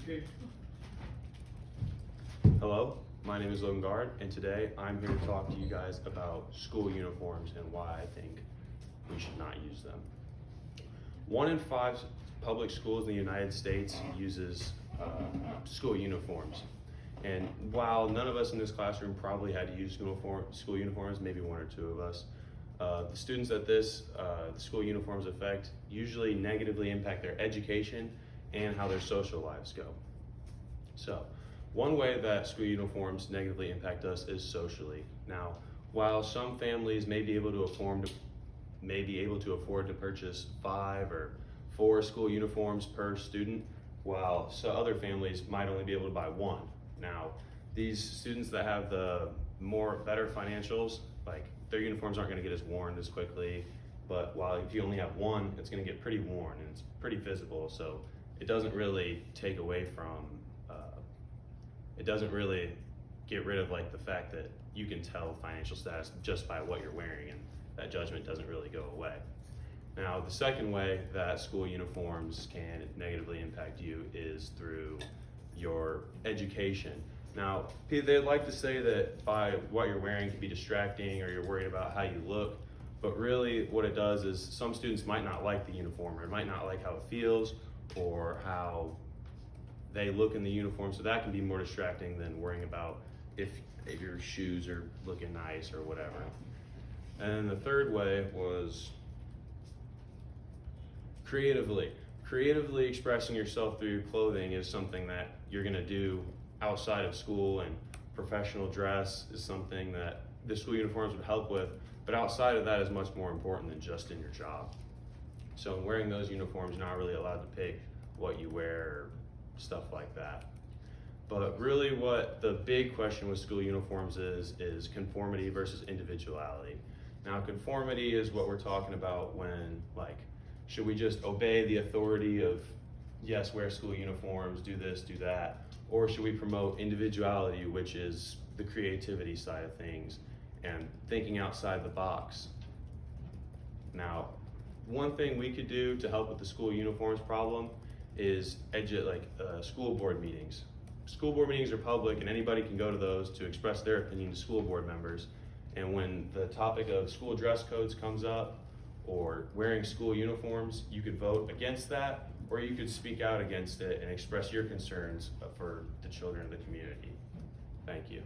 Okay. Hello, my name is Logan Guard, and today I'm here to talk to you guys about school uniforms and why I think we should not use them. 1 in 5 public schools in the United States uses school uniforms. And while none of us in this classroom probably had to use school uniforms, maybe 1 or 2 of us, the students that the school uniforms affect usually negatively impact their education and how their social lives go. So, one way that school uniforms negatively impact us is socially. Now, while some families may be able to afford to purchase 5 or 4 school uniforms per student, while some other families might only be able to buy 1. Now, these students that have the better financials, like their uniforms aren't going to get as worn as quickly. But while if you only have 1, it's going to get pretty worn and it's pretty visible. So it doesn't really take away from. It doesn't really get rid of like the fact that you can tell financial status just by what you're wearing, and that judgment doesn't really go away. Now, the second way that school uniforms can negatively impact you is through your education. Now, they'd like to say that by what you're wearing can be distracting or you're worried about how you look, but really what it does is some students might not like the uniform or might not like how it feels or how they look in the uniform, so that can be more distracting than worrying about if your shoes are looking nice or whatever. And the third way was creatively. Creatively expressing yourself through your clothing is something that you're gonna do outside of school, and professional dress is something that the school uniforms would help with, but outside of that is much more important than just in your job. So in wearing those uniforms, you're not really allowed to pick what you wear or stuff like that. But really what the big question with school uniforms is conformity versus individuality. Now, conformity is what we're talking about when, like, should we just obey the authority of, yes, wear school uniforms, do this, do that, or should we promote individuality, which is the creativity side of things and thinking outside the box? Now, one thing we could do to help with the school uniforms problem is school board meetings. School board meetings are public and anybody can go to those to express their opinion to school board members. And when the topic of school dress codes comes up or wearing school uniforms, you could vote against that, or you could speak out against it and express your concerns for the children of the community. Thank you.